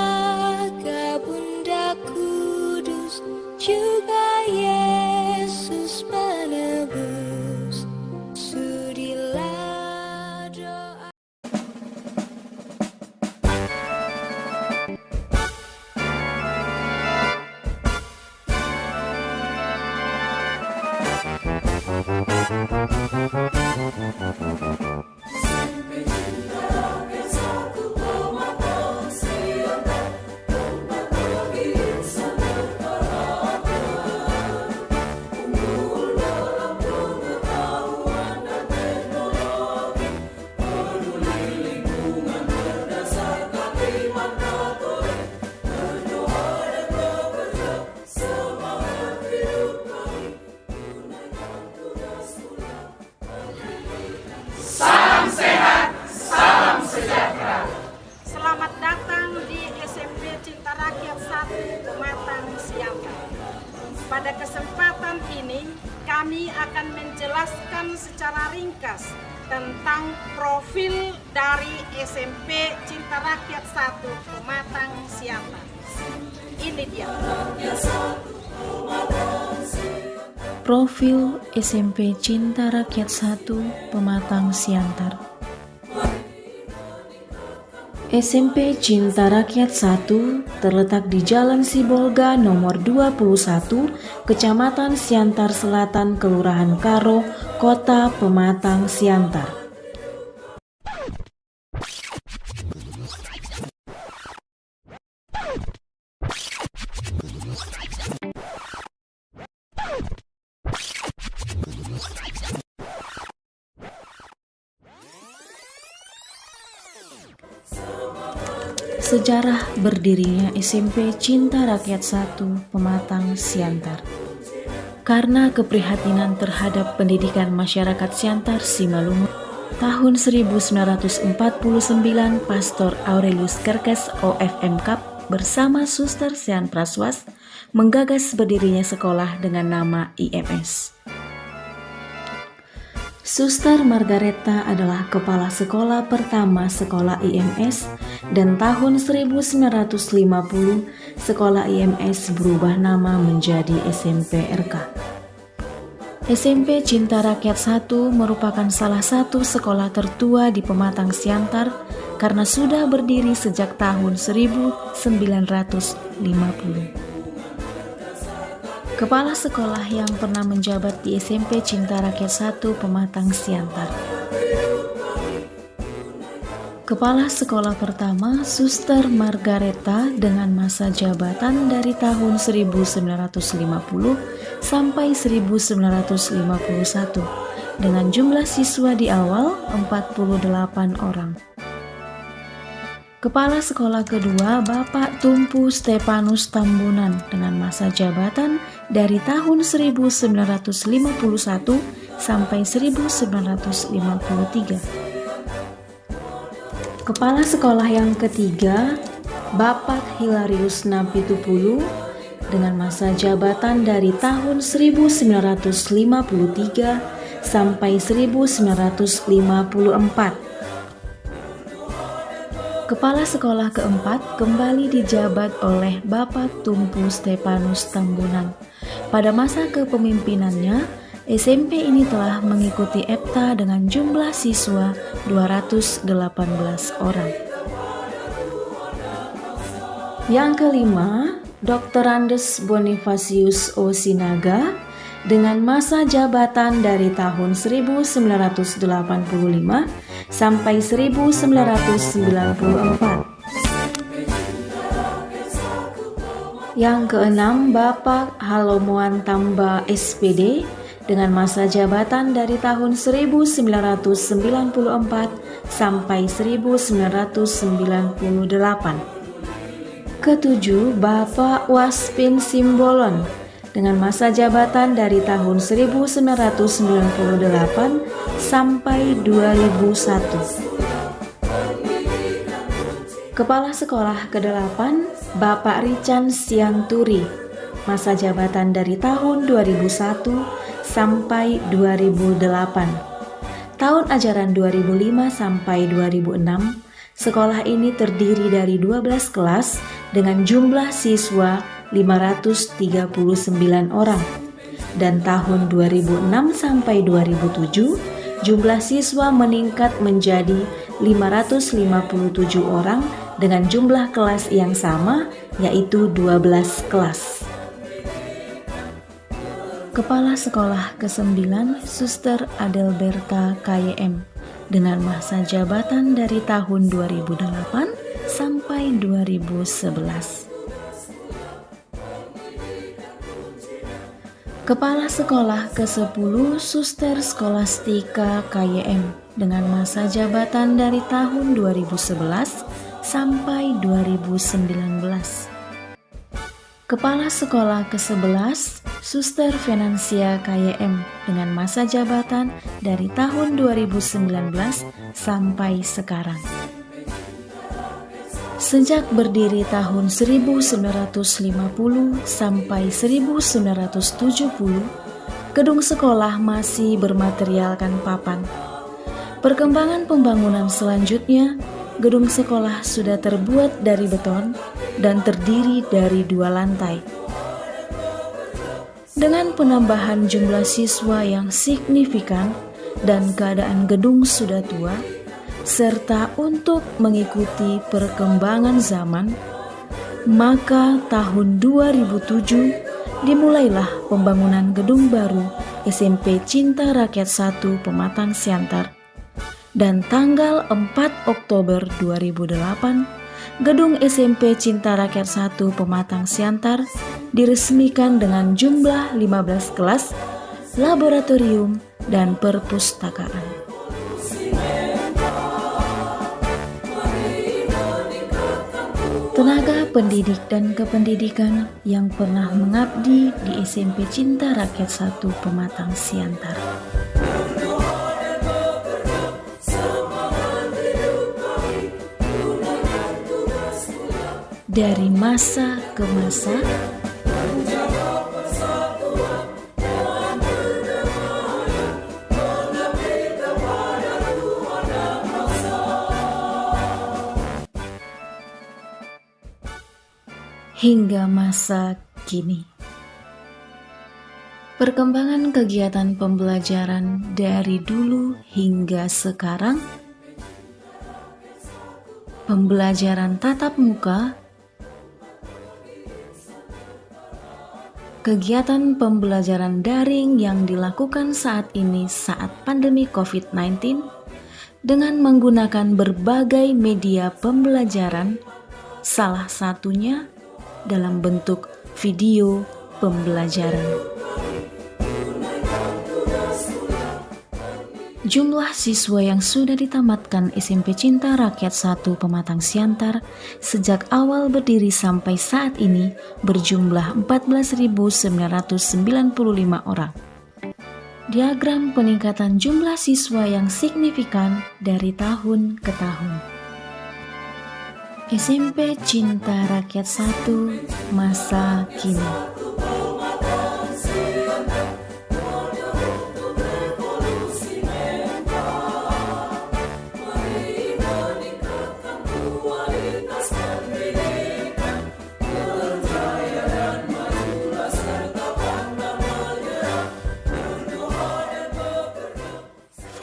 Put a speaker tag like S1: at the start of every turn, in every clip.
S1: Raga Bunda Kudus, juga Yesus penebus. Sudilah doa.
S2: Selamat datang di SMP Cinta Rakyat 1 Pematang Siantar. Pada kesempatan ini, kami akan menjelaskan secara ringkas tentang profil dari SMP Cinta Rakyat 1 Pematang Siantar. Ini dia.
S3: Profil SMP Cinta Rakyat 1 Pematang Siantar. SMP Cinta Rakyat 1 terletak di Jalan Sibolga nomor 21, Kecamatan Siantar Selatan, Kelurahan Karo, Kota Pematang Siantar. Sejarah berdirinya SMP Cinta Rakyat 1 Pematang Siantar. Karena keprihatinan terhadap pendidikan masyarakat Siantar Simalungun, tahun 1949 Pastor Aurelius Kerkes OFM Kap bersama Suster Sean Praswas menggagas berdirinya sekolah dengan nama IMS. Suster Margareta adalah kepala sekolah pertama sekolah IMS, dan tahun 1950 sekolah IMS berubah nama menjadi SMP RK. SMP Cinta Rakyat 1 merupakan salah satu sekolah tertua di Pematang Siantar karena sudah berdiri sejak tahun 1950. Kepala sekolah yang pernah menjabat di SMP Cinta Rakyat 1 Pematang Siantar. Kepala sekolah pertama Suster Margareta dengan masa jabatan dari tahun 1950 sampai 1951 dengan jumlah siswa di awal 48 orang. Kepala sekolah kedua Bapak Tumpu Stepanus Tambunan dengan masa jabatan dari tahun 1951 sampai 1953. Kepala sekolah yang ketiga Bapak Hilarius Napitupulu dengan masa jabatan dari tahun 1953 sampai 1954. Kepala sekolah keempat kembali dijabat oleh Bapak Tumpu Stepanus Tambunan. Pada masa kepemimpinannya, SMP ini telah mengikuti EPTA dengan jumlah siswa 218 orang. Yang kelima, Dr. Andes Bonifacius Osinaga dengan masa jabatan dari tahun 1985 sampai 1994. Yang keenam, Bapak Halomoan Tamba SPD dengan masa jabatan dari tahun 1994 sampai 1998. Ketujuh, Bapak Waspin Simbolon dengan masa jabatan dari tahun 1998 sampai 2001. Kepala sekolah ke-8 Bapak Rican Sianturi, masa jabatan dari tahun 2001 sampai 2008. Tahun ajaran 2005 sampai 2006, sekolah ini terdiri dari 12 kelas dengan jumlah siswa 539 orang. Dan tahun 2006 sampai 2007, jumlah siswa meningkat menjadi 557 orang dengan jumlah kelas yang sama, yaitu 12 kelas. Kepala Sekolah ke-9 Suster Adelberta KYM dengan masa jabatan dari tahun 2008 sampai 2011. Kepala Sekolah ke-10 Suster Skolastika KYM dengan masa jabatan dari tahun 2011 sampai 2019. Kepala Sekolah ke-11 Suster Finansia KYM dengan masa jabatan dari tahun 2019 sampai sekarang. Sejak berdiri tahun 1950 sampai 1970, gedung sekolah masih bermaterialkan papan. Perkembangan pembangunan selanjutnya, gedung sekolah sudah terbuat dari beton dan terdiri dari 2 lantai. Dengan penambahan jumlah siswa yang signifikan dan keadaan gedung sudah tua, serta untuk mengikuti perkembangan zaman, maka tahun 2007 dimulailah pembangunan gedung baru SMP Cinta Rakyat 1 Pematang Siantar. Dan tanggal 4 Oktober 2008, gedung SMP Cinta Rakyat 1 Pematang Siantar diresmikan dengan jumlah 15 kelas, laboratorium, dan perpustakaan. Tenaga pendidik dan kependidikan yang pernah mengabdi di SMP Cinta Rakyat 1 Pematang Siantar. Dari masa ke masa, hingga masa kini. Perkembangan kegiatan pembelajaran dari dulu hingga sekarang, pembelajaran tatap muka, kegiatan pembelajaran daring yang dilakukan saat ini saat pandemi COVID-19 dengan menggunakan berbagai media pembelajaran, salah satunya dalam bentuk video pembelajaran. Jumlah siswa yang sudah ditamatkan SMP Cinta Rakyat 1 Pematang Siantar sejak awal berdiri sampai saat ini berjumlah 14.995 orang. Diagram peningkatan jumlah siswa yang signifikan dari tahun ke tahun. SMP Cinta Rakyat 1 masa kini.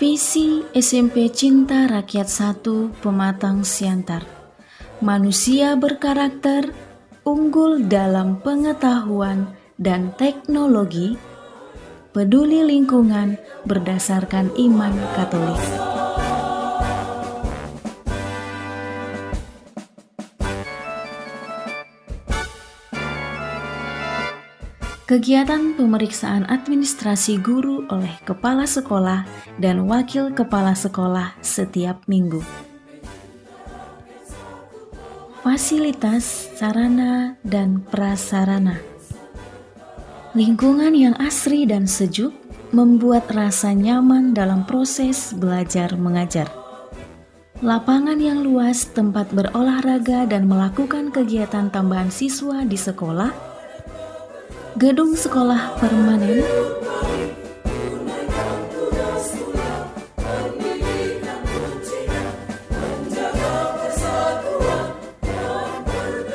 S3: Visi SMP Cinta Rakyat 1 Pematang Siantar. Manusia berkarakter, unggul dalam pengetahuan dan teknologi, peduli lingkungan berdasarkan iman Katolik. Kegiatan pemeriksaan administrasi guru oleh kepala sekolah dan wakil kepala sekolah setiap minggu. Fasilitas, sarana, dan prasarana. Lingkungan yang asri dan sejuk membuat rasa nyaman dalam proses belajar mengajar. Lapangan yang luas tempat berolahraga dan melakukan kegiatan tambahan siswa di sekolah. Gedung sekolah permanen.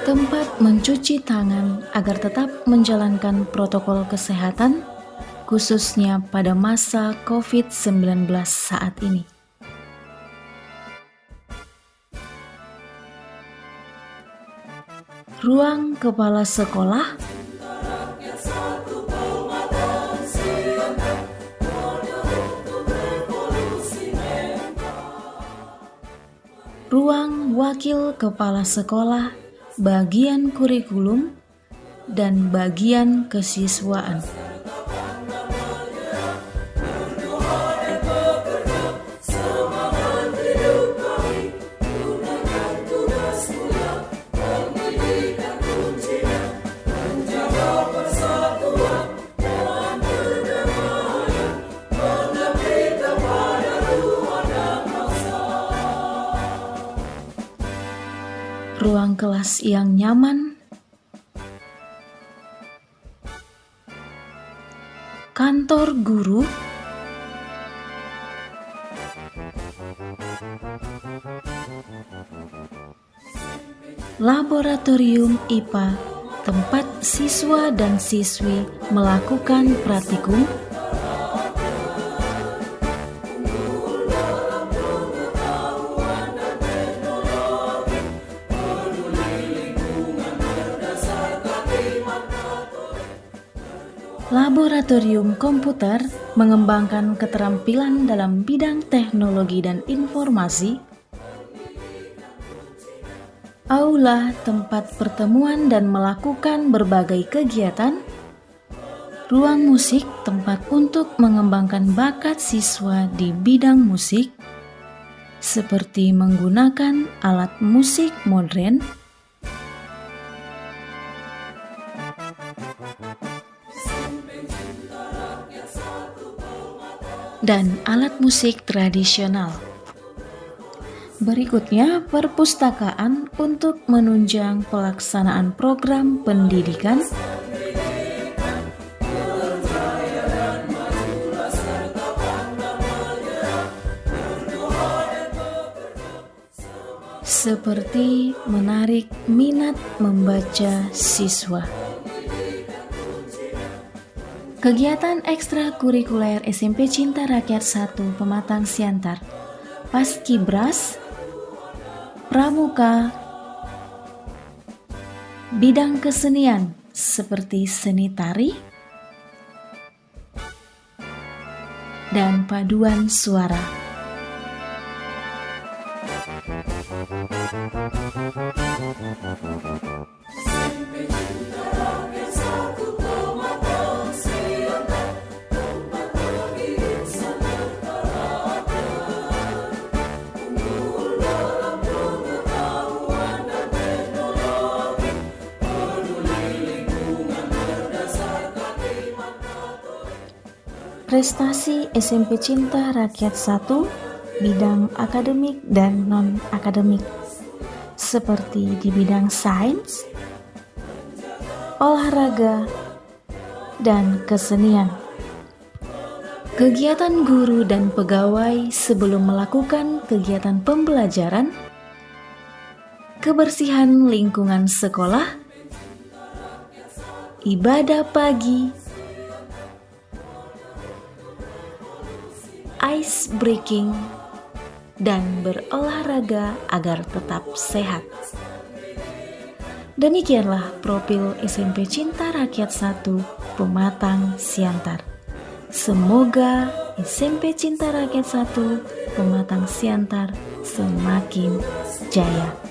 S3: tempat mencuci tangan agar tetap menjalankan protokol kesehatan, khususnya pada masa COVID-19 saat ini. Ruang kepala sekolah, ruang wakil kepala sekolah, bagian kurikulum, dan bagian kesiswaan. Ruang kelas yang nyaman, kantor guru, laboratorium IPA, tempat siswa dan siswi melakukan praktikum, laboratorium komputer mengembangkan keterampilan dalam bidang teknologi dan informasi, aula tempat pertemuan dan melakukan berbagai kegiatan, ruang musik tempat untuk mengembangkan bakat siswa di bidang musik, seperti menggunakan alat musik modern, dan alat musik tradisional. Berikutnya, perpustakaan untuk menunjang pelaksanaan program pendidikan, seperti menarik minat membaca siswa. Kegiatan ekstrakurikuler SMP Cinta Rakyat 1 Pematang Siantar, Paskibras, Pramuka, bidang kesenian seperti seni tari, dan paduan suara. Prestasi SMP Cinta Rakyat 1 bidang akademik dan non-akademik, seperti di bidang sains, olahraga, dan kesenian. Kegiatan guru dan pegawai sebelum melakukan kegiatan pembelajaran, kebersihan lingkungan sekolah, ibadah pagi, ice breaking, dan berolahraga agar tetap sehat. Demikianlah profil SMP Cinta Rakyat 1 Pematang Siantar. Semoga SMP Cinta Rakyat 1 Pematang Siantar semakin jaya.